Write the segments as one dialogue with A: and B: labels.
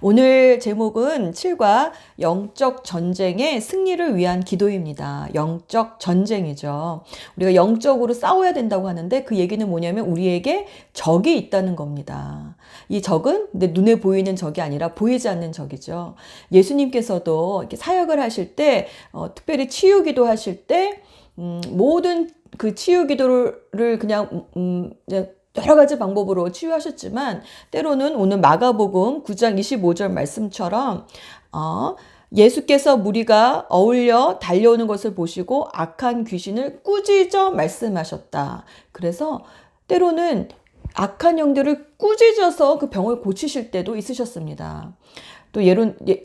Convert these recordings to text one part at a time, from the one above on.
A: 오늘 제목은 7과 영적 전쟁의 승리를 위한 기도입니다. 영적 전쟁이죠. 우리가 영적으로 싸워야 된다고 하는데 그 얘기는 뭐냐면 우리에게 적이 있다는 겁니다. 이 적은 눈에 보이는 적이 아니라 보이지 않는 적이죠. 예수님께서도 이렇게 사역을 하실 때 특별히 치유 기도 하실 때 모든 그 치유 기도를 그냥 여러 가지 방법으로 치유하셨지만 때로는 오늘 마가복음 9장 25절 말씀처럼 예수께서 무리가 어울려 달려오는 것을 보시고 악한 귀신을 꾸짖어 말씀하셨다. 그래서 때로는 악한 영들을 꾸짖어서 그 병을 고치실 때도 있으셨습니다. 또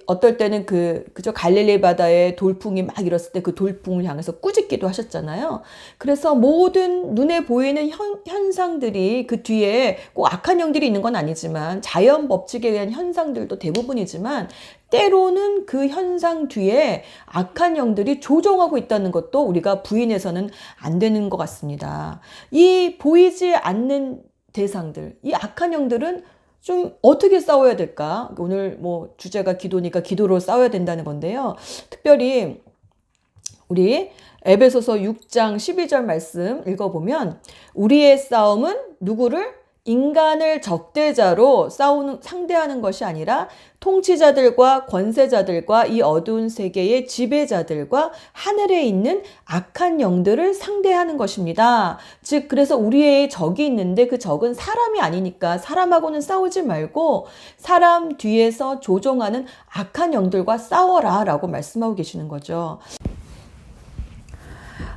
A: 어떨 때는 그저 갈릴리 바다에 돌풍이 막 일었을 때 그 돌풍을 향해서 꾸짖기도 하셨잖아요. 그래서 모든 눈에 보이는 현상들이 그 뒤에 꼭 악한 영들이 있는 건 아니지만 자연 법칙에 의한 현상들도 대부분이지만 때로는 그 현상 뒤에 악한 영들이 조종하고 있다는 것도 우리가 부인해서는 안 되는 것 같습니다. 이 보이지 않는 대상들, 이 악한 영들은 좀 어떻게 싸워야 될까? 오늘 주제가 기도니까 기도로 싸워야 된다는 건데요. 특별히 우리 에베소서 6장 12절 말씀 읽어보면 우리의 싸움은 누구를? 인간을 적대자로 상대하는 것이 아니라 통치자들과 권세자들과 이 어두운 세계의 지배자들과 하늘에 있는 악한 영들을 상대하는 것입니다. 즉 그래서 우리의 적이 있는데 그 적은 사람이 아니니까 사람하고는 싸우지 말고 사람 뒤에서 조종하는 악한 영들과 싸워라 라고 말씀하고 계시는 거죠.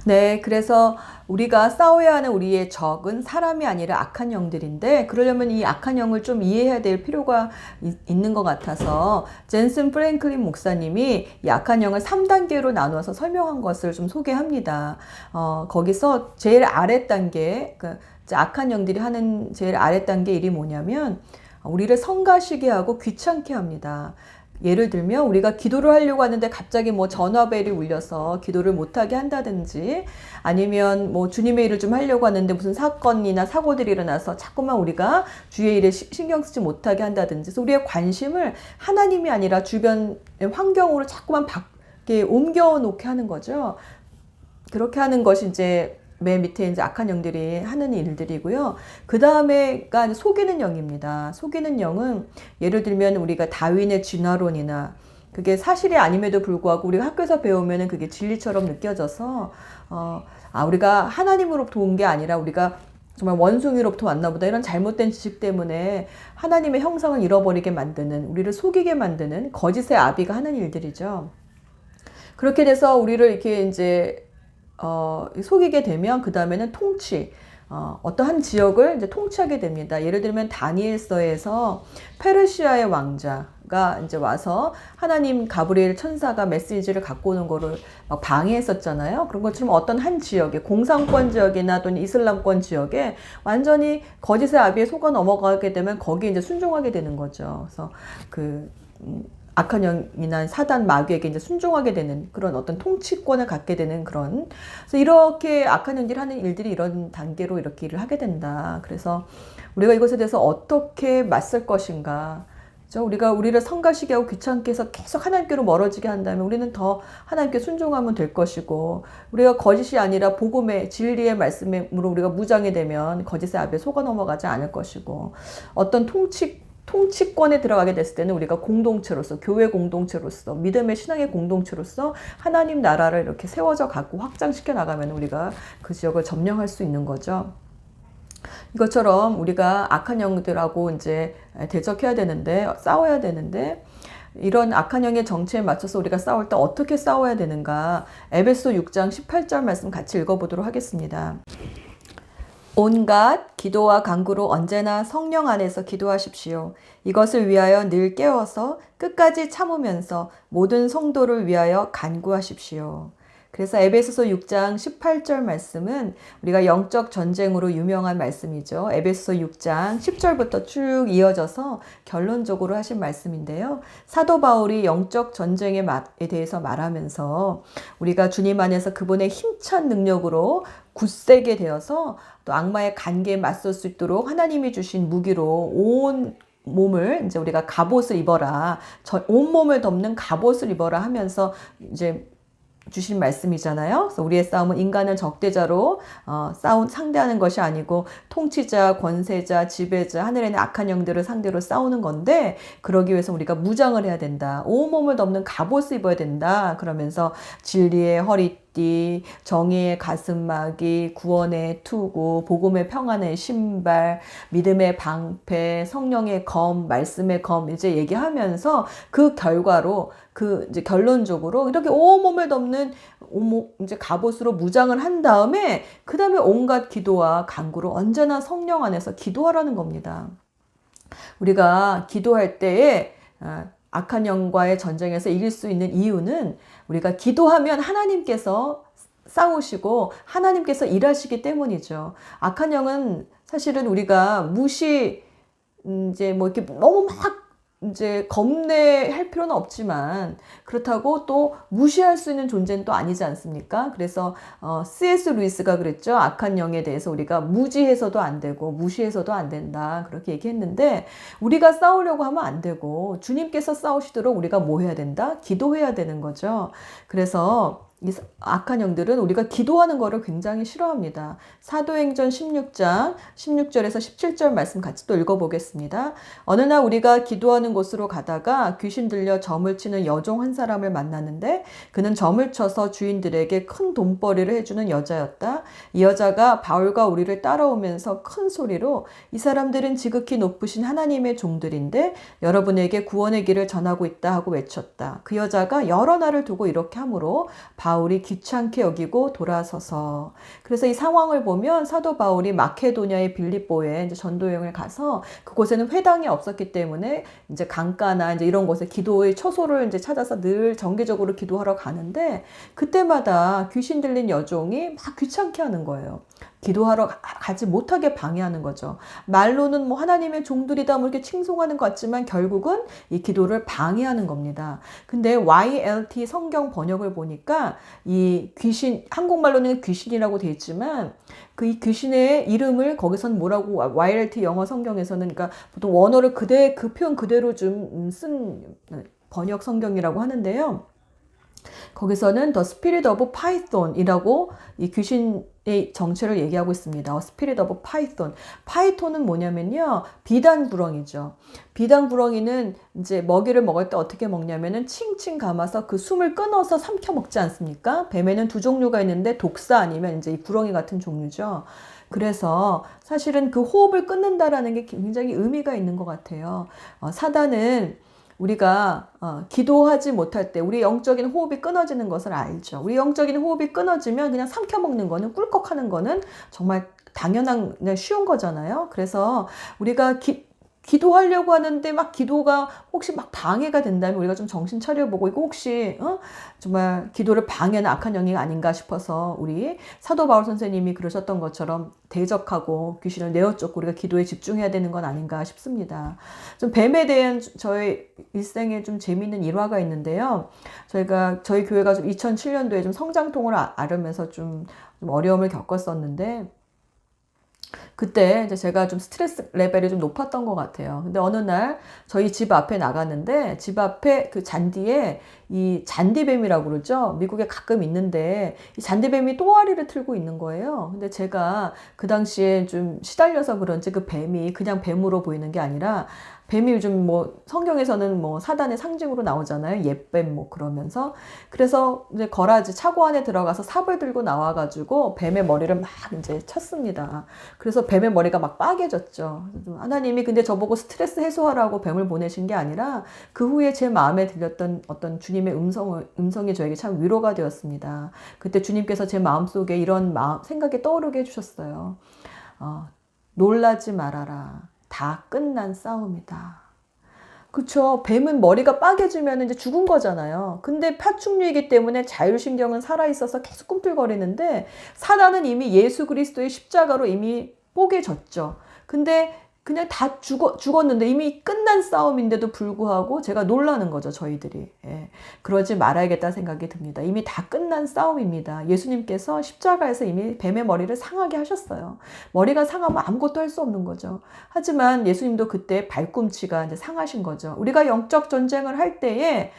A: 네, 그래서 우리가 싸워야 하는 우리의 적은 사람이 아니라 악한 영들인데 그러려면 이 악한 영을 좀 이해해야 될 필요가 있는 것 같아서 젠슨 프랭클린 목사님이 이 악한 영을 3단계로 나누어서 설명한 것을 좀 소개합니다. 거기서 제일 아래 단계, 악한 영들이 하는 제일 아래 단계 일이 뭐냐면 우리를 성가시게 하고 귀찮게 합니다. 예를 들면 우리가 기도를 하려고 하는데 갑자기 전화벨이 울려서 기도를 못하게 한다든지 아니면 주님의 일을 좀 하려고 하는데 무슨 사건이나 사고들이 일어나서 자꾸만 우리가 주의 일에 신경 쓰지 못하게 한다든지 그래서 우리의 관심을 하나님이 아니라 주변 환경으로 자꾸만 옮겨 놓게 하는 거죠. 그렇게 하는 것이 이제 맨 밑에 이제 악한 영들이 하는 일들이고요. 그 다음에가 속이는 영입니다. 속이는 영은 예를 들면 우리가 다윈의 진화론이나 그게 사실이 아님에도 불구하고 우리가 학교에서 배우면은 그게 진리처럼 느껴져서 우리가 하나님으로부터 온 게 아니라 우리가 정말 원숭이로부터 왔나 보다 이런 잘못된 지식 때문에 하나님의 형상을 잃어버리게 만드는 우리를 속이게 만드는 거짓의 아비가 하는 일들이죠. 그렇게 돼서 우리를 이렇게 이제 속이게 되면 그 다음에는 통치, 어떠한 지역을 이제 통치하게 됩니다. 예를 들면 다니엘서에서 페르시아의 왕자가 이제 와서 하나님 가브리엘 천사가 메시지를 갖고 오는 거를 막 방해했었잖아요. 그런 것처럼 어떤 한 지역에 공산권 지역이나 또는 이슬람권 지역에 완전히 거짓의 아비에 속아 넘어가게 되면 거기에 이제 순종하게 되는 거죠. 그래서 악한 영이나 사단 마귀에게 이제 순종하게 되는 그런 어떤 통치권을 갖게 되는 그런 그래서 이렇게 악한 영들이 하는 일들이 이런 단계로 이렇게 일을 하게 된다. 그래서 우리가 이것에 대해서 어떻게 맞설 것인가? 우리가 우리를 성가시게 하고 귀찮게 해서 계속 하나님께로 멀어지게 한다면 우리는 더 하나님께 순종하면 될 것이고 우리가 거짓이 아니라 복음의 진리의 말씀으로 우리가 무장이 되면 거짓의 앞에 속아 넘어가지 않을 것이고 어떤 통치권에 들어가게 됐을 때는 우리가 공동체로서 교회 공동체로서 믿음의 신앙의 공동체로서 하나님 나라를 이렇게 세워져 갖고 확장시켜 나가면 우리가 그 지역을 점령할 수 있는 거죠. 이것처럼 우리가 악한 영들하고 이제 대적해야 되는데 싸워야 되는데 이런 악한 영의 정체에 맞춰서 우리가 싸울 때 어떻게 싸워야 되는가 에베소 6장 18절 말씀 같이 읽어보도록 하겠습니다. 온갖 기도와 간구로 언제나 성령 안에서 기도하십시오. 이것을 위하여 늘 깨어서 끝까지 참으면서 모든 성도를 위하여 간구하십시오. 그래서 에베소서 6장 18절 말씀은 우리가 영적 전쟁으로 유명한 말씀이죠. 에베소서 6장 10절부터 쭉 이어져서 결론적으로 하신 말씀인데요. 사도 바울이 영적 전쟁에 대해서 말하면서 우리가 주님 안에서 그분의 힘찬 능력으로 굳세게 되어서 또 악마의 관계에 맞설 수 있도록 하나님이 주신 무기로 온 몸을 이제 우리가 갑옷을 입어라. 온몸을 덮는 갑옷을 입어라 하면서 이제 주신 말씀이잖아요. 그래서 우리의 싸움은 인간을 적대자로 상대하는 것이 아니고 통치자, 권세자, 지배자, 하늘에 있는 악한 영들을 상대로 싸우는 건데 그러기 위해서 우리가 무장을 해야 된다. 온몸을 덮는 갑옷을 입어야 된다. 그러면서 진리의 허리띠, 정의의 가슴막이, 구원의 투구, 복음의 평안의 신발, 믿음의 방패, 성령의 검, 말씀의 검 이제 얘기하면서 그 결과로 이제 결론적으로 이렇게 온몸을 덮는 이제 갑옷으로 무장을 한 다음에 그 다음에 온갖 기도와 간구로 언제나 성령 안에서 기도하라는 겁니다. 우리가 기도할 때에 악한 영과의 전쟁에서 이길 수 있는 이유는 우리가 기도하면 하나님께서 싸우시고 하나님께서 일하시기 때문이죠. 악한 영은 사실은 우리가 이제 뭐 이렇게 너무 막 이제 겁내할 필요는 없지만 그렇다고 또 무시할 수 있는 존재는 또 아니지 않습니까? 그래서 C.S. 루이스가 그랬죠. 악한 영에 대해서 우리가 무지해서도 안 되고 무시해서도 안 된다. 그렇게 얘기했는데 우리가 싸우려고 하면 안 되고 주님께서 싸우시도록 우리가 뭐 해야 된다? 기도해야 되는 거죠. 그래서 이 악한 영들은 우리가 기도하는 것을 굉장히 싫어합니다. 사도행전 16장 16절에서 17절 말씀 같이 또 읽어보겠습니다. 어느 날 우리가 기도하는 곳으로 가다가 귀신 들려 점을 치는 여종 한 사람을 만났는데 그는 점을 쳐서 주인들에게 큰 돈벌이를 해주는 여자였다. 이 여자가 바울과 우리를 따라오면서 큰 소리로 이 사람들은 지극히 높으신 하나님의 종들인데 여러분에게 구원의 길을 전하고 있다 하고 외쳤다. 그 여자가 여러 날을 두고 이렇게 하므로 바울이 귀찮게 여기고 돌아서서 그래서 이 상황을 보면 사도 바울이 마케도냐의 빌립보에 이제 전도 여행을 가서 그곳에는 회당이 없었기 때문에 이제 강가나 이제 이런 곳에 기도의 처소를 이제 찾아서 늘 정기적으로 기도하러 가는데 그때마다 귀신 들린 여종이 막 귀찮게 하는 거예요. 기도하러 가지 못하게 방해하는 거죠. 말로는 뭐 하나님의 종들이다 뭐 이렇게 칭송하는 것 같지만 결국은 이 기도를 방해하는 겁니다. 근데 YLT 성경 번역을 보니까 이 귀신, 한국말로는 귀신이라고 돼 있지만 그 이 귀신의 이름을 거기선 뭐라고 YLT 영어 성경에서는 그러니까 보통 원어를 그 표현 그대로 좀 쓴 번역 성경이라고 하는데요. 거기서는 The Spirit of Python이라고 이 귀신의 정체를 얘기하고 있습니다. Spirit of Python. 파이톤은 뭐냐면요. 비단구렁이죠. 비단구렁이는 이제 먹이를 먹을 때 어떻게 먹냐면은 칭칭 감아서 그 숨을 끊어서 삼켜 먹지 않습니까? 뱀에는 두 종류가 있는데 독사 아니면 이제 이 구렁이 같은 종류죠. 그래서 사실은 그 호흡을 끊는다라는 게 굉장히 의미가 있는 것 같아요. 사단은 우리가 기도하지 못할 때 우리 영적인 호흡이 끊어지는 것을 알죠. 우리 영적인 호흡이 끊어지면 그냥 삼켜먹는 거는 꿀꺽하는 거는 정말 당연한 그냥 쉬운 거잖아요. 그래서 우리가 기도하려고 하는데 막 기도가 혹시 막 방해가 된다면 우리가 좀 정신 차려보고 이거 혹시 정말 기도를 방해하는 악한 영이 아닌가 싶어서 우리 사도 바울 선생님이 그러셨던 것처럼 대적하고 귀신을 내어쫓고 우리가 기도에 집중해야 되는 건 아닌가 싶습니다. 좀 뱀에 대한 저의 일생에 좀 재미있는 일화가 있는데요. 저희 교회가 좀 2007년도에 좀 성장통을 앓으면서 좀 어려움을 겪었었는데 그때 이제 제가 좀 스트레스 레벨이 좀 높았던 것 같아요. 근데 어느 날 저희 집 앞에 나갔는데 집 앞에 그 잔디에 이 잔디뱀이라고 그러죠. 미국에 가끔 있는데 이 잔디뱀이 또아리를 틀고 있는 거예요. 근데 제가 그 당시에 좀 시달려서 그런지 그 뱀이 그냥 뱀으로 보이는 게 아니라 뱀이 요즘 뭐 성경에서는 뭐 사단의 상징으로 나오잖아요. 옛뱀 뭐 그러면서 그래서 이제 거라지 차고 안에 들어가서 삽을 들고 나와가지고 뱀의 머리를 막 이제 쳤습니다. 그래서 뱀의 머리가 막 빠개졌죠. 하나님이 근데 저보고 스트레스 해소하라고 뱀을 보내신 게 아니라 그 후에 제 마음에 들렸던 어떤 주님의 음성이 저에게 참 위로가 되었습니다. 그때 주님께서 제 마음속에 이런 생각이 떠오르게 해주셨어요. 놀라지 말아라. 다 끝난 싸움이다. 그쵸. 뱀은 머리가 빠개지면 이제 죽은 거잖아요. 근데 파충류이기 때문에 자율신경은 살아있어서 계속 꿈틀거리는데 사단은 이미 예수 그리스도의 십자가로 이미 뽀개졌죠. 근데 그냥 다 죽었는데 이미 끝난 싸움인데도 불구하고 제가 놀라는 거죠, 저희들이. 예. 그러지 말아야겠다 생각이 듭니다. 이미 다 끝난 싸움입니다. 예수님께서 십자가에서 이미 뱀의 머리를 상하게 하셨어요. 머리가 상하면 아무것도 할 수 없는 거죠. 하지만 예수님도 그때 발꿈치가 이제 상하신 거죠. 우리가 영적 전쟁을 할 때에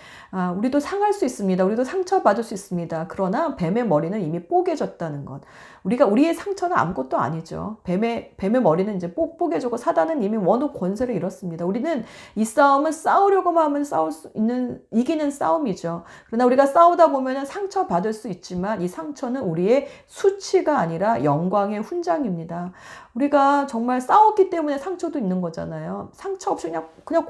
A: 우리도 상할 수 있습니다. 우리도 상처받을 수 있습니다. 그러나 뱀의 머리는 이미 뽀개졌다는 것. 우리의 상처는 아무것도 아니죠. 뱀의 머리는 이제 뽀개지고 사단은 이미 원후 권세를 잃었습니다. 우리는 이 싸움은 싸우려고만 하면 싸울 수 있는, 이기는 싸움이죠. 그러나 우리가 싸우다 보면 상처받을 수 있지만 이 상처는 우리의 수치가 아니라 영광의 훈장입니다. 우리가 정말 싸웠기 때문에 상처도 있는 거잖아요. 상처 없이 그냥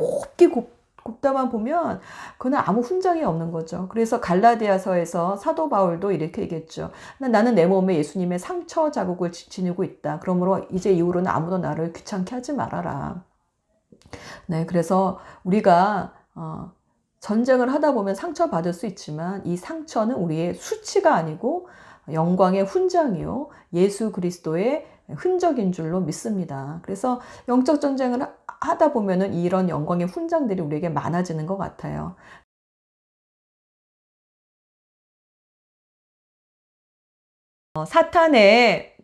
A: 굽다만 보면 그건 아무 훈장이 없는 거죠. 그래서 갈라디아서에서 사도 바울도 이렇게 얘기했죠. 나는 내 몸에 예수님의 상처 자국을 지니고 있다. 그러므로 이제 이후로는 아무도 나를 귀찮게 하지 말아라. 네, 그래서 우리가 전쟁을 하다 보면 상처받을 수 있지만 이 상처는 우리의 수치가 아니고 영광의 훈장이요, 예수 그리스도의 흔적인 줄로 믿습니다. 그래서 영적 전쟁을 하다 보면은 이런 영광의 훈장들이 우리에게 많아지는 것 같아요. 사탄의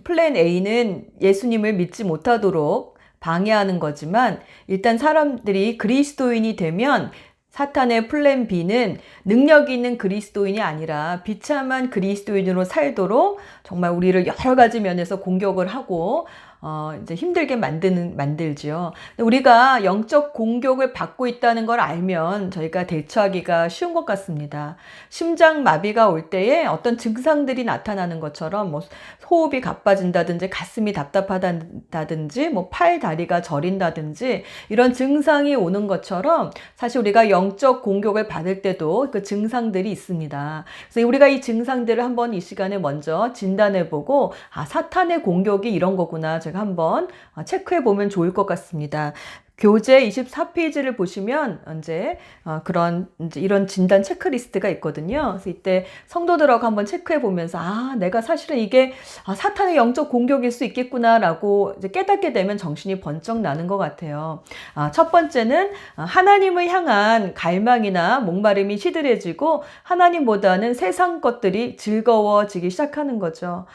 A: 플랜 A는 예수님을 믿지 못하도록 방해하는 거지만, 일단 사람들이 그리스도인이 되면 사탄의 플랜 B는 능력 있는 그리스도인이 아니라 비참한 그리스도인으로 살도록 정말 우리를 여러 가지 면에서 공격을 하고 이제 힘들게 만들죠. 우리가 영적 공격을 받고 있다는 걸 알면 저희가 대처하기가 쉬운 것 같습니다. 심장 마비가 올 때에 어떤 증상들이 나타나는 것처럼 뭐 호흡이 가빠진다든지 가슴이 답답하다든지 뭐 팔 다리가 저린다든지 이런 증상이 오는 것처럼 사실 우리가 영적 공격을 받을 때도 그 증상들이 있습니다. 그래서 우리가 이 증상들을 한번 이 시간에 먼저 진단해보고 사탄의 공격이 이런 거구나, 제가 한번 체크해 보면 좋을 것 같습니다. 교재 24페이지를 보시면 이제 이런 진단 체크리스트가 있거든요. 그래서 이때 성도들하고 한번 체크해 보면서 내가 사실은 이게 사탄의 영적 공격일 수 있겠구나라고 이제 깨닫게 되면 정신이 번쩍 나는 것 같아요. 첫 번째는 하나님을 향한 갈망이나 목마름이 시들해지고 하나님보다는 세상 것들이 즐거워지기 시작하는 거죠.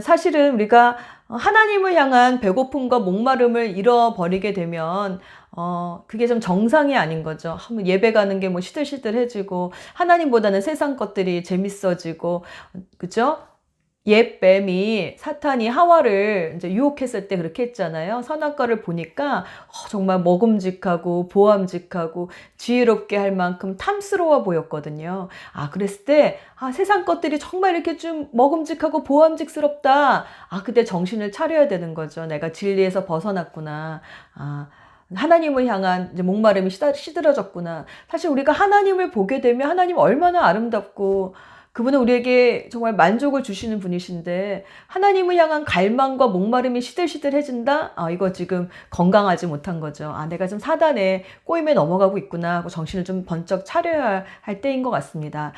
A: 사실은 우리가 하나님을 향한 배고픔과 목마름을 잃어버리게 되면 그게 좀 정상이 아닌 거죠. 예배 가는 게 뭐 시들시들해지고 하나님보다는 세상 것들이 재밌어지고, 그죠? 옛 뱀이 사탄이 하와를 이제 유혹했을 때 그렇게 했잖아요. 선악과를 보니까 정말 먹음직하고 보암직하고 지혜롭게 할 만큼 탐스러워 보였거든요. 그랬을 때 세상 것들이 정말 이렇게 좀 먹음직하고 보암직스럽다. 그때 정신을 차려야 되는 거죠. 내가 진리에서 벗어났구나. 하나님을 향한 이제 목마름이 시들어졌구나. 사실 우리가 하나님을 보게 되면 하나님 얼마나 아름답고 그분은 우리에게 정말 만족을 주시는 분이신데, 하나님을 향한 갈망과 목마름이 시들시들해진다? 이거 지금 건강하지 못한 거죠. 내가 좀 사단의 꼬임에 넘어가고 있구나 하고 정신을 좀 번쩍 차려야 할 때인 것 같습니다.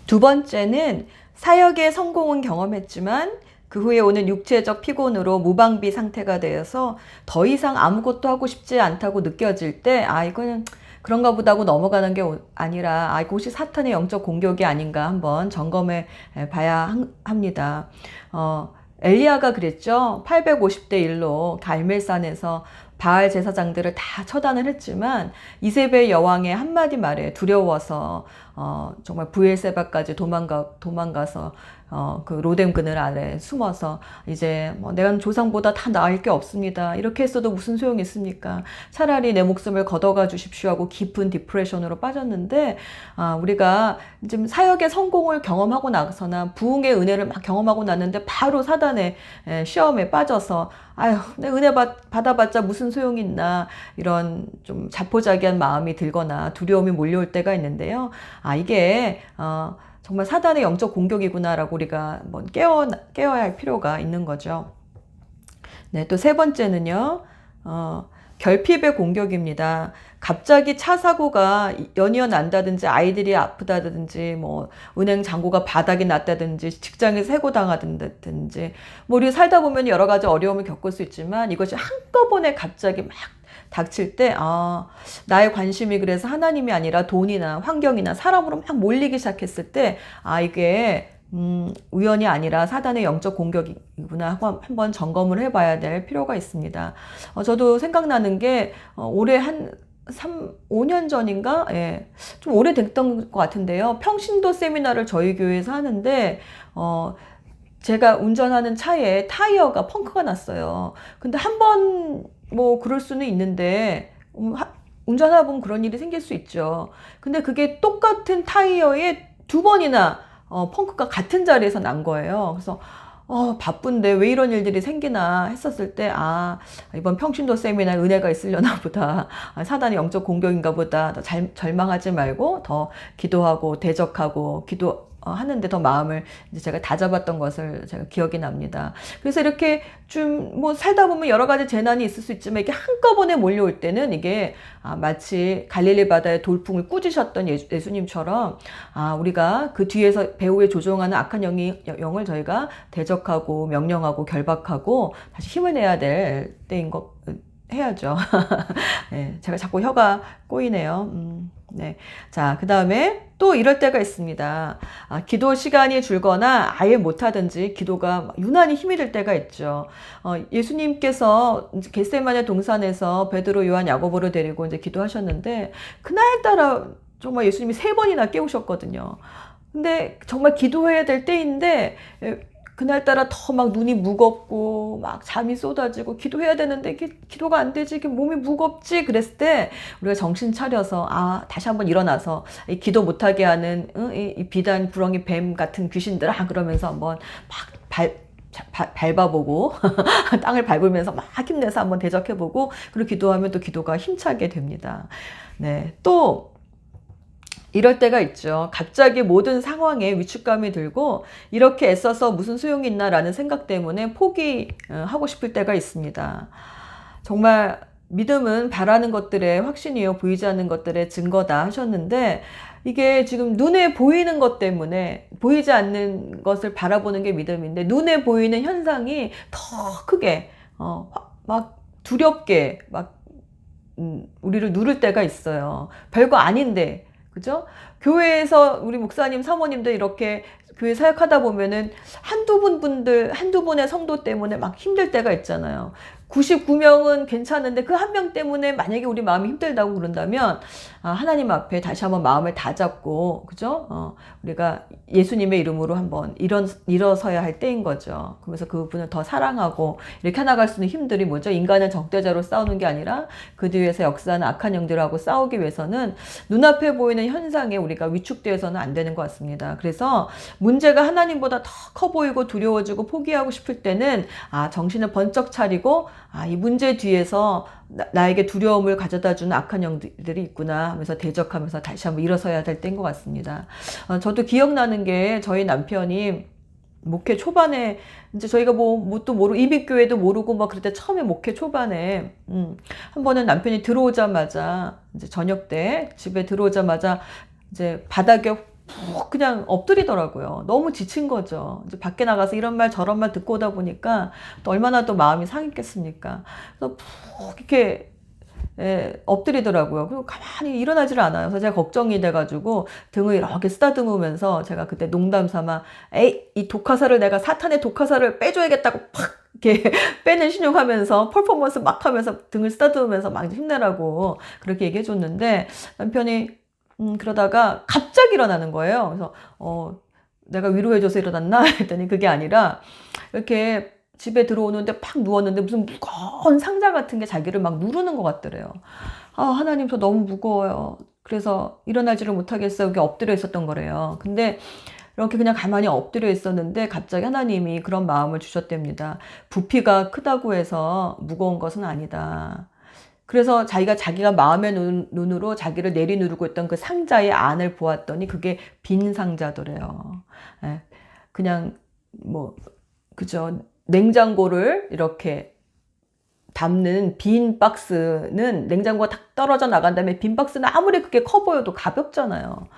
A: 두 번째는 사역의 성공은 경험했지만 그 후에 오는 육체적 피곤으로 무방비 상태가 되어서 더 이상 아무것도 하고 싶지 않다고 느껴질 때 이거는 그런가 보다 하고 넘어가는 게 아니라 이것이 사탄의 영적 공격이 아닌가 한번 점검해 봐야 합니다. 엘리야가 그랬죠. 850대 1로 갈멜산에서 바알 제사장들을 다 처단을 했지만 이세벨 여왕의 한마디 말에 두려워서 정말 브엘세바까지 도망가서 그 로뎀 그늘 아래 숨어서 이제 내가 조상보다 다 나을 게 없습니다. 이렇게 했어도 무슨 소용이 있습니까? 차라리 내 목숨을 걷어가 주십시오 하고 깊은 디프레션으로 빠졌는데, 우리가 지금 사역의 성공을 경험하고 나서나 부흥의 은혜를 막 경험하고 났는데 바로 사단의 시험에 빠져서 내 은혜 받아봤자 무슨 소용이 있나, 이런 좀 자포자기한 마음이 들거나 두려움이 몰려올 때가 있는데요. 이게 정말 사단의 영적 공격이구나라고 우리가 한번 깨워야 할 필요가 있는 거죠. 네, 또 세 번째는요, 결핍의 공격입니다. 갑자기 차 사고가 연이어 난다든지 아이들이 아프다든지 뭐 은행 잔고가 바닥이 났다든지 직장에서 해고 당하든지 뭐 우리 살다 보면 여러 가지 어려움을 겪을 수 있지만 이것이 한꺼번에 갑자기 막 닥칠 때, 나의 관심이 그래서 하나님이 아니라 돈이나 환경이나 사람으로 막 몰리기 시작했을 때, 이게 우연이 아니라 사단의 영적 공격이구나 한번 점검을 해봐야 될 필요가 있습니다. 저도 생각나는 게 올해 한 5년 전인가? 예, 좀 오래됐던 것 같은데요. 평신도 세미나를 저희 교회에서 하는데 제가 운전하는 차에 타이어가 펑크가 났어요. 근데 한 번 뭐 그럴 수는 있는데 운전하다 보면 그런 일이 생길 수 있죠. 근데 그게 똑같은 타이어에 두 번이나 펑크가 같은 자리에서 난 거예요. 그래서 바쁜데 왜 이런 일들이 생기나 했었을 때, 이번 평신도 세미나에 은혜가 있으려나 보다. 사단의 영적 공격인가 보다. 더 절망하지 말고 더 기도하고 대적하고 하는데 더 마음을 이제 제가 다잡았던 것을 제가 기억이 납니다. 그래서 이렇게 좀 뭐 살다 보면 여러 가지 재난이 있을 수 있지만 이게 한꺼번에 몰려올 때는 이게 마치 갈릴리 바다의 돌풍을 꾸짖으셨던 예수님처럼 우리가 그 뒤에서 배후에 조종하는 악한 영을 저희가 대적하고 명령하고 결박하고 다시 힘을 내야 될 때인 것 해야죠. 네, 제가 자꾸 혀가 꼬이네요. 네. 자, 그 다음에 또 이럴 때가 있습니다. 기도 시간이 줄거나 아예 못하든지 기도가 유난히 힘이 들 때가 있죠. 예수님께서 겟세마네 동산에서 베드로, 요한, 야고보를 데리고 이제 기도하셨는데 그날따라 정말 예수님이 3번이나 깨우셨거든요. 근데 정말 기도해야 될 때인데 그날따라 더 막 눈이 무겁고 막 잠이 쏟아지고 기도해야 되는데 이게 기도가 안 되지, 이게 몸이 무겁지 그랬을 때 우리가 정신 차려서 다시 한번 일어나서 이 기도 못하게 하는 이 비단 구렁이 뱀 같은 귀신들아 그러면서 한번 막 밟아보고 땅을 밟으면서 막 힘내서 한번 대적해보고 그리고 기도하면 또 기도가 힘차게 됩니다. 네, 또 이럴 때가 있죠. 갑자기 모든 상황에 위축감이 들고 이렇게 애써서 무슨 소용이 있나라는 생각 때문에 포기하고 싶을 때가 있습니다. 정말 믿음은 바라는 것들의 확신이요 보이지 않는 것들의 증거다 하셨는데 이게 지금 눈에 보이는 것 때문에 보이지 않는 것을 바라보는 게 믿음인데 눈에 보이는 현상이 더 크게 막 두렵게 막 우리를 누를 때가 있어요. 별거 아닌데 그죠? 교회에서 우리 목사님, 사모님들 이렇게 교회 사역하다 보면은 한두 분의 성도 때문에 막 힘들 때가 있잖아요. 99명은 괜찮은데 그 한 명 때문에 만약에 우리 마음이 힘들다고 그런다면 하나님 앞에 다시 한번 마음을 다잡고 그죠? 우리가 예수님의 이름으로 한번 일어서야 할 때인 거죠. 그러면서 그분을 더 사랑하고 이렇게 해나갈 수 있는 힘들이 뭐죠? 인간은 적대자로 싸우는 게 아니라 그 뒤에서 역사하는 악한 영들하고 싸우기 위해서는 눈앞에 보이는 현상에 우리가 위축되어서는 안 되는 것 같습니다. 그래서 문제가 하나님보다 더 커 보이고 두려워지고 포기하고 싶을 때는 정신을 번쩍 차리고 이 문제 뒤에서 나에게 두려움을 가져다주는 악한 영들이 있구나 하면서 대적하면서 다시 한번 일어서야 될 때인 것 같습니다. 저도 기억나는 게 저희 남편이 목회 초반에 이제 저희가 뭣도 모르고 이민교회도 모르고 막 그럴 때 처음에 목회 초반에 한 번은 남편이 들어오자마자 이제 저녁 때 집에 들어오자마자 이제 바닥에 푹 그냥 엎드리더라고요. 너무 지친 거죠. 이제 밖에 나가서 이런 말 저런 말 듣고 오다 보니까 또 얼마나 또 마음이 상했겠습니까. 그래서 푹 이렇게 엎드리더라고요. 그리고 가만히 일어나질 않아요. 그래서 제가 걱정이 돼가지고 등을 이렇게 쓰다듬으면서 제가 그때 농담 삼아 이 독화살을 내가 사탄의 독화살을 빼줘야겠다고 팍 이렇게 빼는 신용하면서 퍼포먼스 막 하면서 등을 쓰다듬으면서 막 힘내라고 그렇게 얘기해 줬는데 남편이 그러다가 갑자기 일어나는 거예요. 그래서 내가 위로해줘서 일어났나 했더니 그게 아니라 이렇게 집에 들어오는데 팍 누웠는데 무슨 무거운 상자 같은 게 자기를 막 누르는 것 같더래요. 하나님 저 너무 무거워요. 그래서 일어나지를 못하겠어요. 이렇게 엎드려 있었던 거래요. 근데 이렇게 그냥 가만히 엎드려 있었는데 갑자기 하나님이 그런 마음을 주셨답니다. 부피가 크다고 해서 무거운 것은 아니다. 그래서 자기가 마음의 눈으로 자기를 내리누르고 있던 그 상자의 안을 보았더니 그게 빈 상자더래요. 그냥 그죠. 냉장고를 이렇게 담는 빈 박스는 냉장고가 딱 떨어져 나간 다음에 빈 박스는 아무리 그게 커 보여도 가볍잖아요.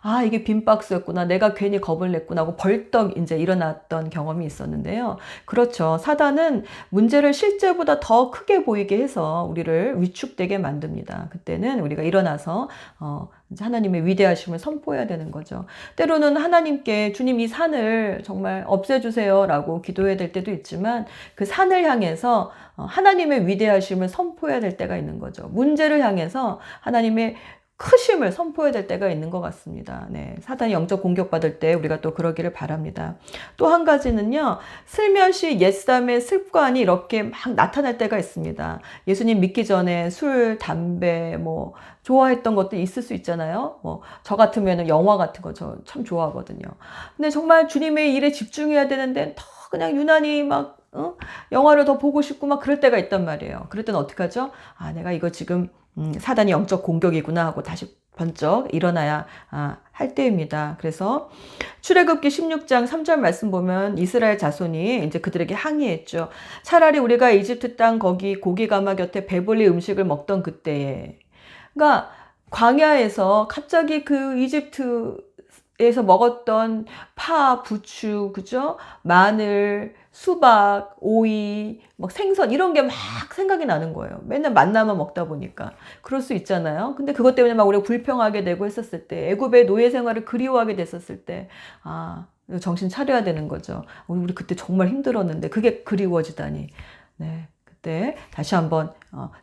A: 아, 이게 빈 박스였구나. 내가 괜히 겁을 냈구나 하고 벌떡 이제 일어났던 경험이 있었는데요. 그렇죠. 사단은 문제를 실제보다 더 크게 보이게 해서 우리를 위축되게 만듭니다. 그때는 우리가 일어나서 이제 하나님의 위대하심을 선포해야 되는 거죠. 때로는 하나님께 주님 이 산을 정말 없애주세요라고 기도해야 될 때도 있지만 그 산을 향해서 하나님의 위대하심을 선포해야 될 때가 있는 거죠. 문제를 향해서 하나님의 크심을 선포해야 될 때가 있는 것 같습니다. 네, 사단이 영적 공격받을 때 우리가 또 그러기를 바랍니다. 또 한 가지는요, 슬며시 옛사람의 습관이 이렇게 막 나타날 때가 있습니다. 예수님 믿기 전에 술, 담배, 뭐 좋아했던 것도 있을 수 있잖아요. 뭐 저 같으면 영화 같은 거 저 참 좋아하거든요. 근데 정말 주님의 일에 집중해야 되는데 더 그냥 유난히 막 영화를 더 보고 싶고 막 그럴 때가 있단 말이에요. 그럴 때는 어떻게 하죠? 아, 내가 이거 지금 사단이 영적 공격이구나 하고 다시 번쩍 일어나야 할 때입니다. 그래서 출애굽기 16장 3절 말씀 보면 이스라엘 자손이 이제 그들에게 항의했죠. 차라리 우리가 이집트 땅 거기 고기 가마 곁에 배불리 음식을 먹던 그때에, 그러니까 광야에서 갑자기 그 이집트에서 먹었던 파, 부추, 그죠? 마늘, 수박, 오이, 막 생선 이런 게 막 생각이 나는 거예요. 맨날 만나만 먹다 보니까. 그럴 수 있잖아요. 근데 그것 때문에 막 우리가 불평하게 되고 했었을 때, 애굽의 노예 생활을 그리워하게 됐었을 때, 정신 차려야 되는 거죠. 우리 그때 정말 힘들었는데 그게 그리워지다니. 네. 그때 다시 한번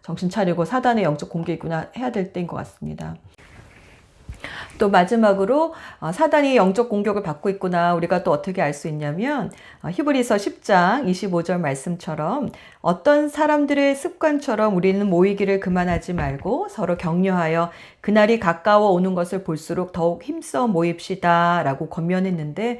A: 정신 차리고 사단의 영적 공격이구나 해야 될 때인 것 같습니다. 또 마지막으로 사단이 영적 공격을 받고 있구나 우리가 또 어떻게 알 수 있냐면 히브리서 10장 25절 말씀처럼 어떤 사람들의 습관처럼 우리는 모이기를 그만하지 말고 서로 격려하여 그날이 가까워 오는 것을 볼수록 더욱 힘써 모입시다 라고 권면했는데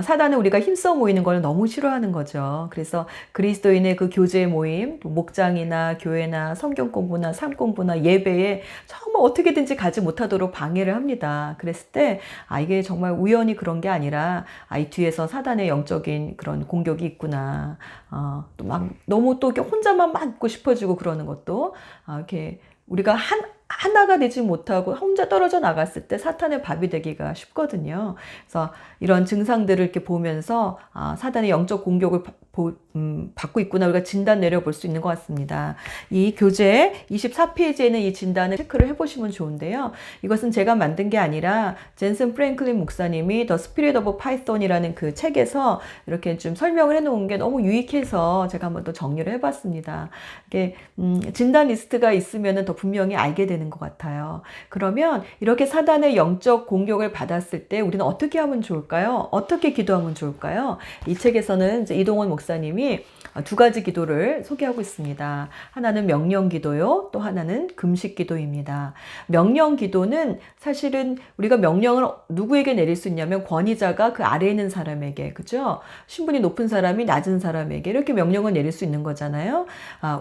A: 사단은 우리가 힘써 모이는 걸 너무 싫어하는 거죠. 그래서 그리스도인의 그 교제 모임, 목장이나 교회나 성경 공부나 삶 공부나 예배에 정말 어떻게든지 가지 못하도록 방해를 합니다. 그랬을 때 이게 정말 우연히 그런 게 아니라 이 뒤에서 사단의 영적인 그런 공격이 있구나. 또 막 너무 또 혼자만 맞고 싶어지고 그러는 것도 이렇게 우리가 하나가 되지 못하고 혼자 떨어져 나갔을 때 사탄의 밥이 되기가 쉽거든요. 그래서 이런 증상들을 이렇게 보면서 사단의 영적 공격을 받고 있구나 우리가 진단 내려볼 수 있는 것 같습니다. 이 교재 24페이지에는 이 진단을 체크를 해보시면 좋은데요. 이것은 제가 만든 게 아니라 젠슨 프랭클린 목사님이 The Spirit of Python이라는 그 책에서 이렇게 좀 설명을 해놓은 게 너무 유익해서 제가 한번 또 정리를 해봤습니다. 이게 진단 리스트가 있으면 더 분명히 알게 되는 것 같아요. 그러면 이렇게 사단의 영적 공격을 받았을 때 우리는 어떻게 하면 좋을까요? 어떻게 기도하면 좋을까요? 이 책에서는 이제 이동원 목사님이 두 가지 기도를 소개하고 있습니다. 하나는 명령 기도요, 또 하나는 금식 기도입니다. 명령 기도는 사실은 우리가 명령을 누구에게 내릴 수 있냐면 권위자가 그 아래에 있는 사람에게, 그죠? 신분이 높은 사람이 낮은 사람에게 이렇게 명령을 내릴 수 있는 거잖아요.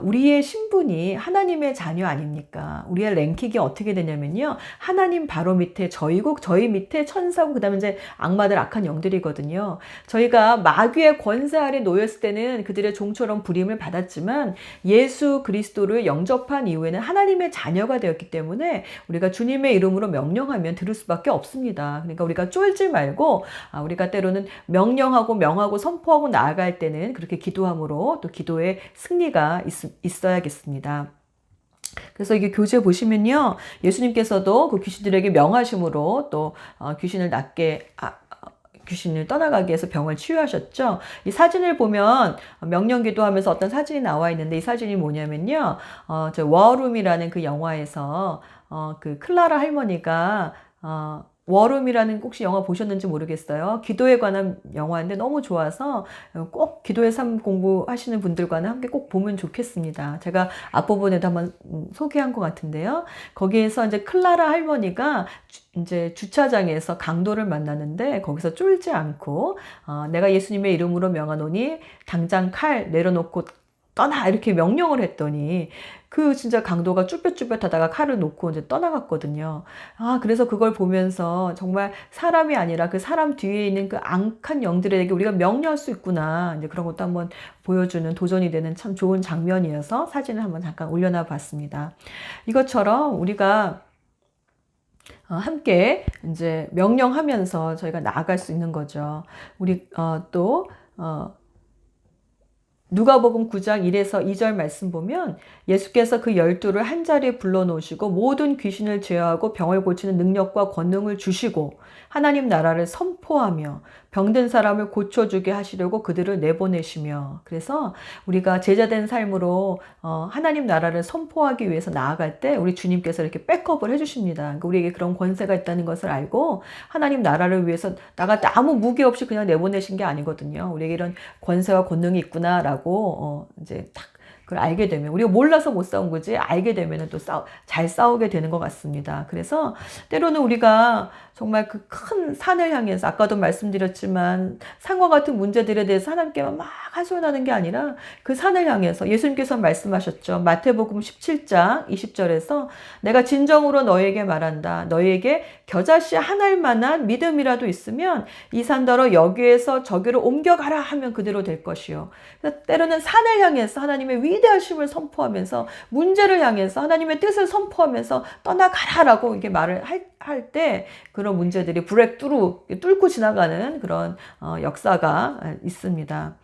A: 우리의 신분이 하나님의 자녀 아닙니까? 우리의 랭킹이 어떻게 되냐면요. 하나님 바로 밑에 저희고 저희 밑에 천사고 그다음에 이제 악마들 악한 영들이거든요. 저희가 마귀의 권세 아래 놓였을 때는 그들의 종처럼 부림을 받았지만 예수 그리스도를 영접한 이후에는 하나님의 자녀가 되었기 때문에 우리가 주님의 이름으로 명령하면 들을 수밖에 없습니다. 그러니까 우리가 쫄지 말고 우리가 때로는 명령하고 명하고 선포하고 나아갈 때는 그렇게 기도함으로 또 기도의 승리가 있어야겠습니다. 그래서 이게 교재 보시면요. 예수님께서도 그 귀신들에게 명하심으로 또 귀신을 귀신을 떠나가게 해서 병을 치유하셨죠. 이 사진을 보면 명령기도 하면서 어떤 사진이 나와 있는데 이 사진이 뭐냐면요. 저 워룸이라는 그 영화에서 그 클라라 할머니가 워룸이라는 혹시 영화 보셨는지 모르겠어요. 기도에 관한 영화인데 너무 좋아서 꼭 기도의 삶 공부하시는 분들과는 함께 꼭 보면 좋겠습니다. 제가 앞부분에도 한번 소개한 것 같은데요. 거기에서 이제 클라라 할머니가 이제 주차장에서 강도를 만나는데 거기서 쫄지 않고 내가 예수님의 이름으로 명하노니 당장 칼 내려놓고 떠나 이렇게 명령을 했더니 그 진짜 강도가 쭈뼛쭈뼛하다가 칼을 놓고 이제 떠나갔거든요. 아, 그래서 그걸 보면서 정말 사람이 아니라 그 사람 뒤에 있는 그 악한 영들에게 우리가 명령할 수 있구나. 이제 그런 것도 한번 보여주는 도전이 되는 참 좋은 장면이어서 사진을 한번 잠깐 올려놔 봤습니다. 이것처럼 우리가 함께 이제 명령하면서 저희가 나아갈 수 있는 거죠. 우리 또 누가복음 9장 1에서 2절 말씀 보면 예수께서 그 12를 한자리에 불러놓으시고 모든 귀신을 제어하고 병을 고치는 능력과 권능을 주시고 하나님 나라를 선포하며 병든 사람을 고쳐주게 하시려고 그들을 내보내시며, 그래서 우리가 제자된 삶으로 하나님 나라를 선포하기 위해서 나아갈 때 우리 주님께서 이렇게 백업을 해주십니다. 그러니까 우리에게 그런 권세가 있다는 것을 알고 하나님 나라를 위해서 나갈 때 아무 무기 없이 그냥 내보내신 게 아니거든요. 우리에게 이런 권세와 권능이 있구나라고 이제 딱 그걸 알게 되면, 우리가 몰라서 못 싸운 거지 알게 되면 또 잘 싸우게 되는 것 같습니다. 그래서 때로는 우리가 정말 그 큰 산을 향해서, 아까도 말씀드렸지만 산과 같은 문제들에 대해서 하나님께만 막 하소연하는 게 아니라 그 산을 향해서 예수님께서 말씀하셨죠. 마태복음 17장 20절에서 내가 진정으로 너에게 말한다. 너에게 겨자씨 한 알만한 믿음이라도 있으면 이 산더러 여기에서 저기로 옮겨가라 하면 그대로 될 것이요. 때로는 산을 향해서 하나님의 위대하심을 선포하면서, 문제를 향해서 하나님의 뜻을 선포하면서 떠나가라라고 이렇게 말을 할 때 그런 문제들이 뚫고 지나가는 그런 역사가 있습니다.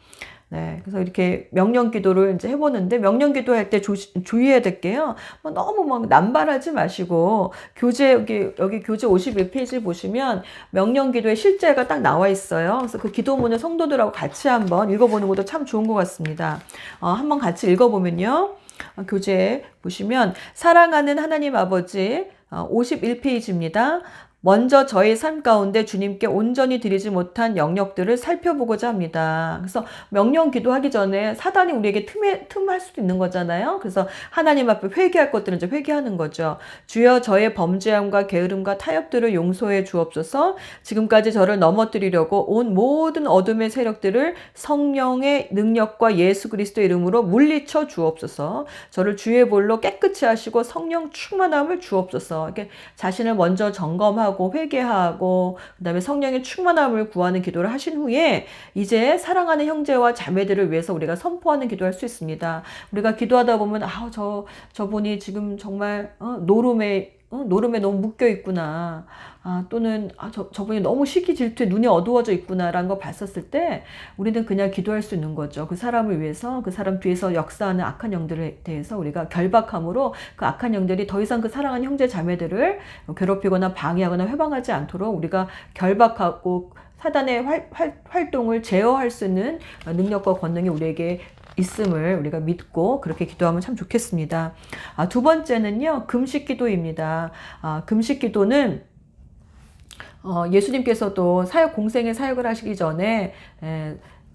A: 네, 그래서 이렇게 명령 기도를 이제 해보는데, 명령 기도할 때 주의해야 될 게요. 너무 막 남발하지 마시고, 여기 교재 51페이지 보시면 명령 기도의 실제가 딱 나와 있어요. 그래서 그 기도문을 성도들하고 같이 한번 읽어보는 것도 참 좋은 것 같습니다. 한번 같이 읽어보면요. 교재 보시면 사랑하는 하나님 아버지 51페이지입니다. 먼저 저희 삶 가운데 주님께 온전히 드리지 못한 영역들을 살펴보고자 합니다. 그래서 명령 기도하기 전에 사단이 우리에게 틈할 수도 있는 거잖아요. 그래서 하나님 앞에 회개할 것들은 이제 회개하는 거죠. 주여 저의 범죄함과 게으름과 타협들을 용서해 주옵소서. 지금까지 저를 넘어뜨리려고 온 모든 어둠의 세력들을 성령의 능력과 예수 그리스도의 이름으로 물리쳐 주옵소서. 저를 주의 볼로 깨끗이 하시고 성령 충만함을 주옵소서. 이렇게 자신을 먼저 점검하고 회개하고 그다음에 성령의 충만함을 구하는 기도를 하신 후에 이제 사랑하는 형제와 자매들을 위해서 우리가 선포하는 기도할 수 있습니다. 우리가 기도하다 보면 저분이 지금 정말 노름에 너무 묶여 있구나. 또는 저분이 너무 시기 질투에 눈이 어두워져 있구나라는 걸 봤었을 때 우리는 그냥 기도할 수 있는 거죠. 그 사람을 위해서, 그 사람 뒤에서 역사하는 악한 영들에 대해서 우리가 결박함으로 그 악한 영들이 더 이상 그 사랑하는 형제 자매들을 괴롭히거나 방해하거나 회방하지 않도록 우리가 결박하고 사단의 활동을 제어할 수 있는 능력과 권능이 우리에게 있음을 우리가 믿고 그렇게 기도하면 참 좋겠습니다. 두 번째는요, 금식 기도입니다. 금식 기도는 예수님께서도 공생의 사역을 하시기 전에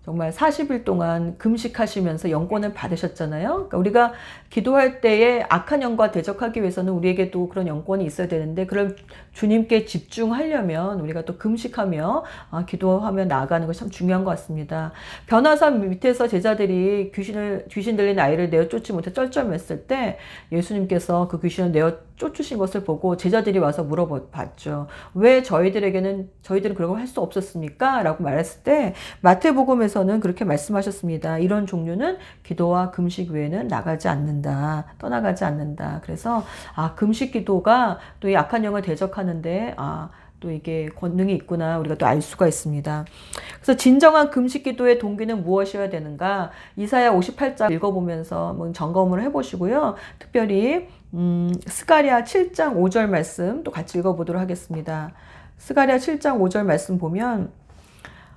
A: 정말 40일 동안 금식하시면서 영권을 받으셨잖아요. 그러니까 우리가 기도할 때에 악한 영과 대적하기 위해서는 우리에게도 그런 영권이 있어야 되는데, 그럼 주님께 집중하려면 우리가 또 금식하며 기도하며 나아가는 것이 참 중요한 것 같습니다. 변화산 밑에서 제자들이 귀신 들린 아이를 내어 쫓지 못해 쩔쩔맸을 때 예수님께서 그 귀신을 내어 쫓으신 것을 보고 제자들이 와서 물어봤죠. 왜 저희들은 그런 걸 할 수 없었습니까? 라고 말했을 때 마태복음에서는 그렇게 말씀하셨습니다. 이런 종류는 기도와 금식 외에는 떠나가지 않는다. 그래서 금식 기도가 또 이 악한 영을 대적하는데 또 이게 권능이 있구나 우리가 또 알 수가 있습니다. 그래서 진정한 금식 기도의 동기는 무엇이어야 되는가? 이사야 58장 읽어보면서 점검을 해보시고요. 특별히 스가랴 7장 5절 말씀 또 같이 읽어보도록 하겠습니다. 스가랴 7장 5절 말씀 보면,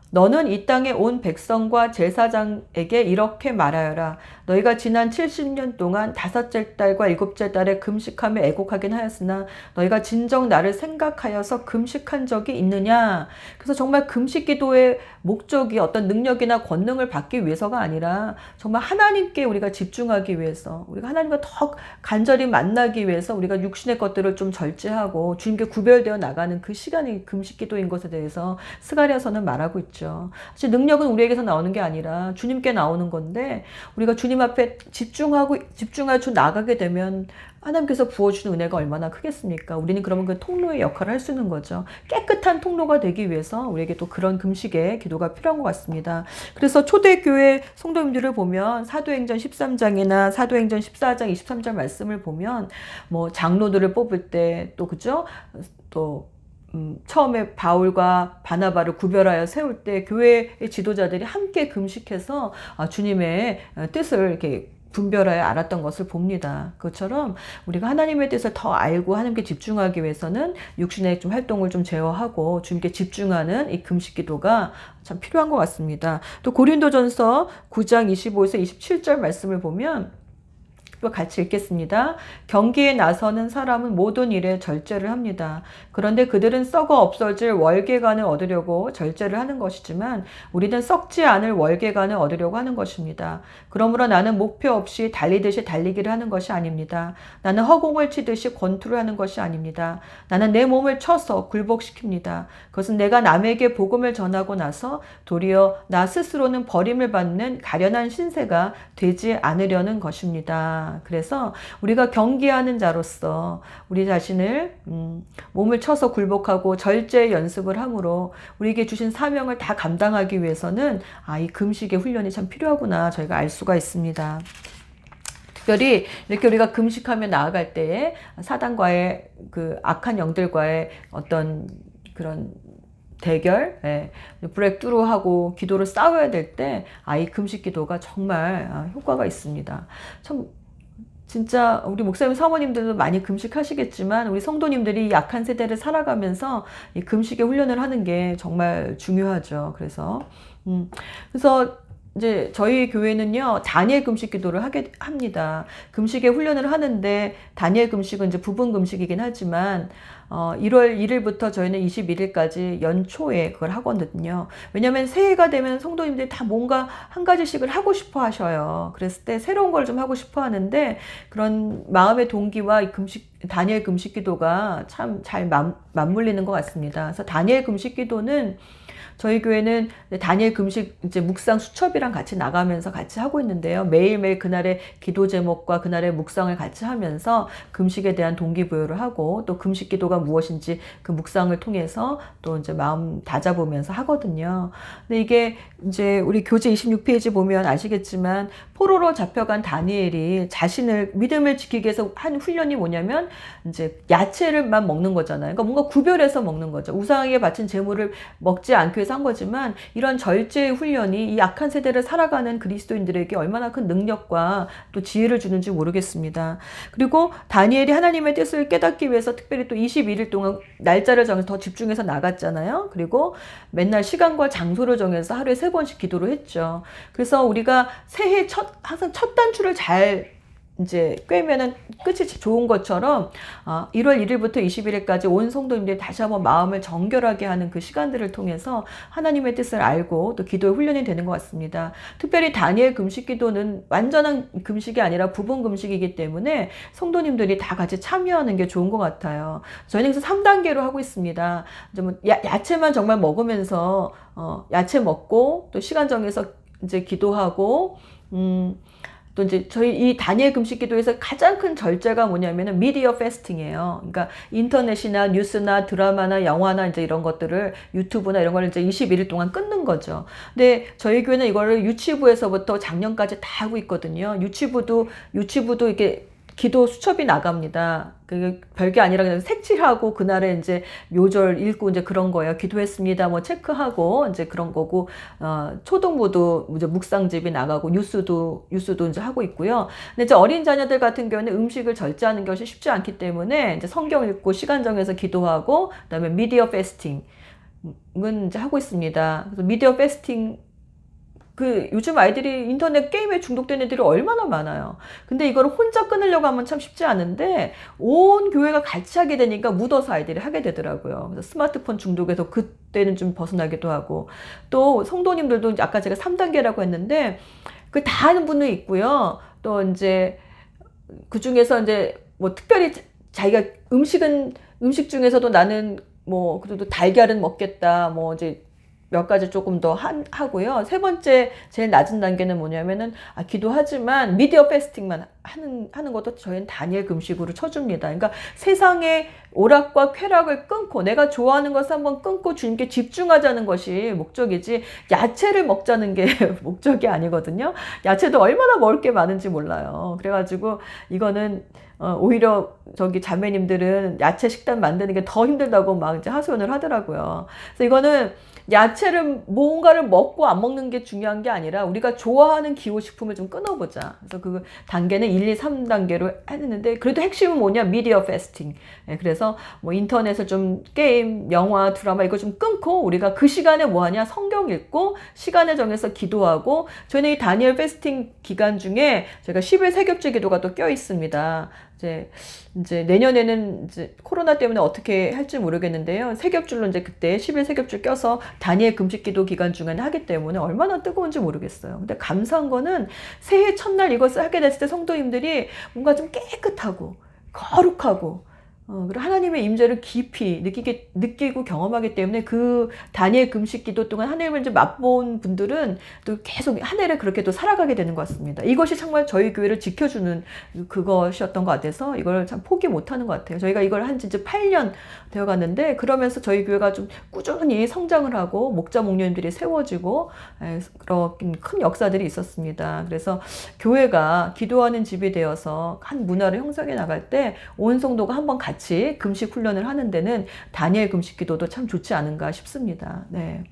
A: 너는 이 땅에 온 백성과 제사장에게 이렇게 말하여라. 너희가 지난 70년 동안 5째 달과 7째 달에 금식하며 애곡하긴 하였으나 너희가 진정 나를 생각하여서 금식한 적이 있느냐? 그래서 정말 금식 기도의 목적이 어떤 능력이나 권능을 받기 위해서가 아니라 정말 하나님께 우리가 집중하기 위해서, 우리가 하나님과 더 간절히 만나기 위해서 우리가 육신의 것들을 좀 절제하고 주님께 구별되어 나가는 그 시간이 금식 기도인 것에 대해서 스가랴서는 말하고 있죠. 있죠. 사실 능력은 우리에게서 나오는 게 아니라 주님께 나오는 건데 우리가 주님 앞에 집중하여 나가게 되면 하나님께서 부어주시는 은혜가 얼마나 크겠습니까? 우리는 그러면 그 통로의 역할을 할 수 있는 거죠. 깨끗한 통로가 되기 위해서 우리에게 또 그런 금식의 기도가 필요한 것 같습니다. 그래서 초대교회 성도님들을 보면 사도행전 13장이나 사도행전 14장 23절 말씀을 보면 뭐 장로들을 뽑을 때 또 그죠? 또 처음에 바울과 바나바를 구별하여 세울 때 교회의 지도자들이 함께 금식해서 주님의 뜻을 이렇게 분별하여 알았던 것을 봅니다. 그것처럼 우리가 하나님의 뜻을 더 알고 하나님께 집중하기 위해서는 육신의 좀 활동을 좀 제어하고 주님께 집중하는 이 금식 기도가 참 필요한 것 같습니다. 또 고린도전서 9장 25에서 27절 말씀을 보면 또 같이 읽겠습니다. 경기에 나서는 사람은 모든 일에 절제를 합니다. 그런데 그들은 썩어 없어질 월계관을 얻으려고 절제를 하는 것이지만 우리는 썩지 않을 월계관을 얻으려고 하는 것입니다. 그러므로 나는 목표 없이 달리듯이 달리기를 하는 것이 아닙니다. 나는 허공을 치듯이 권투를 하는 것이 아닙니다. 나는 내 몸을 쳐서 굴복시킵니다. 그것은 내가 남에게 복음을 전하고 나서 도리어 나 스스로는 버림을 받는 가련한 신세가 되지 않으려는 것입니다. 그래서 우리가 경기하는 자로서 우리 자신을 몸을 쳐서 굴복하고 절제 연습을 함으로 우리에게 주신 사명을 다 감당하기 위해서는 이 금식의 훈련이 참 필요하구나 저희가 알 수가 있습니다. 특별히 이렇게 우리가 금식하며 나아갈 때에 사단과의 그 악한 영들과의 어떤 그런 대결, 브렉트루하고 기도를 싸워야 될 때 이 금식 기도가 정말 효과가 있습니다. 참 진짜 우리 목사님 사모님들도 많이 금식하시겠지만 우리 성도님들이 약한 세대를 살아가면서 이 금식의 훈련을 하는 게 정말 중요하죠. 그래서 이제 저희 교회는요 다니엘 금식 기도를 하게 합니다. 금식의 훈련을 하는데 다니엘 금식은 이제 부분 금식이긴 하지만 1월 1일부터 저희는 21일까지 연초에 그걸 하거든요. 왜냐하면 새해가 되면 성도님들이 다 뭔가 한 가지씩을 하고 싶어 하셔요. 그랬을 때 새로운 걸 좀 하고 싶어 하는데 그런 마음의 동기와 이 다니엘 금식 기도가 참 잘 맞물리는 것 같습니다. 그래서 다니엘 금식 기도는 저희 교회는 다니엘 금식 이제 묵상 수첩이랑 같이 나가면서 같이 하고 있는데요. 매일매일 그날의 기도 제목과 그날의 묵상을 같이 하면서 금식에 대한 동기부여를 하고 또 금식 기도가 무엇인지 그 묵상을 통해서 또 이제 마음 다잡으면서 하거든요. 근데 이게 이제 우리 교재 26페이지 보면 아시겠지만 포로로 잡혀간 다니엘이 자신을 믿음을 지키기 위해서 한 훈련이 뭐냐면 이제 야채를만 먹는 거잖아요. 그러니까 뭔가 구별해서 먹는 거죠. 우상에게 바친 제물을 먹지 않기 위해서 한 거지만 이런 절제의 훈련이 이 약한 세대를 살아가는 그리스도인들에게 얼마나 큰 능력과 또 지혜를 주는지 모르겠습니다. 그리고 다니엘이 하나님의 뜻을 깨닫기 위해서 특별히 또 21일 동안 날짜를 정해서 더 집중해서 나갔잖아요. 그리고 맨날 시간과 장소를 정해서 하루에 3번씩 기도를 했죠. 그래서 우리가 새해 항상 첫 단추를 잘 이제 꿰면은 끝이 좋은 것처럼 1월 1일부터 21일까지 온 성도님들이 다시 한번 마음을 정결하게 하는 그 시간들을 통해서 하나님의 뜻을 알고 또 기도의 훈련이 되는 것 같습니다. 특별히 다니엘 금식 기도는 완전한 금식이 아니라 부분 금식이기 때문에 성도님들이 다 같이 참여하는 게 좋은 것 같아요. 저희는 그래서 3단계로 하고 있습니다. 야채만 정말 먹으면서 야채 먹고 또 시간 정해서 이제 기도하고 또 이제 저희 이 다니엘 금식 기도에서 가장 큰 절제가 뭐냐면은 미디어 패스팅이에요. 그러니까 인터넷이나 뉴스나 드라마나 영화나 이제 이런 것들을 유튜브나 이런 걸 이제 21일 동안 끊는 거죠. 근데 저희 교회는 이거를 유치부에서부터 작년까지 다 하고 있거든요. 유치부도 이렇게 기도 수첩이 나갑니다. 그 별게 아니라 그냥 색칠하고 그날에 이제 묘절 읽고 이제 그런 거예요. 기도했습니다. 뭐 체크하고 이제 그런 거고 초등부도 이제 묵상집이 나가고 뉴스도 이제 하고 있고요. 근데 이제 어린 자녀들 같은 경우는 음식을 절제하는 것이 쉽지 않기 때문에 이제 성경 읽고 시간 정해서 기도하고 그다음에 미디어 패스팅은 이제 하고 있습니다. 그래서 미디어 패스팅 요즘 아이들이 인터넷 게임에 중독된 애들이 얼마나 많아요. 근데 이거를 혼자 끊으려고 하면 참 쉽지 않은데 온 교회가 같이 하게 되니까 묻어서 아이들이 하게 되더라고요. 그래서 스마트폰 중독에서 그때는 좀 벗어나기도 하고 또 성도님들도 아까 제가 3단계라고 했는데 그 다 하는 분은 있고요. 또 이제 그 중에서 이제 뭐 특별히 자기가 음식 중에서도 나는 뭐 그래도 달걀은 먹겠다. 뭐 이제 몇 가지 조금 더 하고요. 세 번째 제일 낮은 단계는 뭐냐면은 기도하지만 미디어 패스팅만 하는 것도 저희는 다니엘 금식으로 쳐줍니다. 그러니까 세상의 오락과 쾌락을 끊고 내가 좋아하는 것을 한번 끊고 주님께 집중하자는 것이 목적이지 야채를 먹자는 게 목적이 아니거든요. 야채도 얼마나 먹을 게 많은지 몰라요. 그래가지고 이거는 오히려 저기 자매님들은 야채 식단 만드는 게 더 힘들다고 막 이제 하소연을 하더라고요. 그래서 이거는 야채를 뭔가를 먹고 안 먹는 게 중요한 게 아니라 우리가 좋아하는 기호식품을 좀 끊어보자. 그래서 그 단계는 1, 2, 3단계로 했는데 그래도 핵심은 뭐냐? 미디어 패스팅. 그래서 뭐 인터넷을 좀 게임, 영화, 드라마 이거 좀 끊고 우리가 그 시간에 뭐 하냐? 성경 읽고 시간을 정해서 기도하고 저희는 이 다니엘 패스팅 기간 중에 제가 10일 세겹제 기도가 또 껴 있습니다. 이제 내년에는 이제 코로나 때문에 어떻게 할지 모르겠는데요. 세겹줄로 이제 그때 10일 세겹줄 껴서 다니엘 금식 기도 기간 중에는 하기 때문에 얼마나 뜨거운지 모르겠어요. 근데 감사한 거는 새해 첫날 이것을 하게 됐을 때 성도님들이 뭔가 좀 깨끗하고 거룩하고 그리고 하나님의 임재를 깊이 느끼고 경험하기 때문에 그 다니엘 금식 기도 동안 하나님을 이제 맛본 분들은 또 계속 한 해를 그렇게 또 살아가게 되는 것 같습니다. 이것이 정말 저희 교회를 지켜주는 그것이었던 것 같아서 이걸 참 포기 못하는 것 같아요. 저희가 이걸 한 지 이제 8년 되어 갔는데 그러면서 저희 교회가 좀 꾸준히 성장을 하고 목자 목녀님들이 세워지고 그런 큰 역사들이 있었습니다. 그래서 교회가 기도하는 집이 되어서 한 문화를 형성해 나갈 때 온 성도가 한번 같이 금식 훈련을 하는 데는 다니엘 금식 기도도 참 좋지 않은가 싶습니다. 네.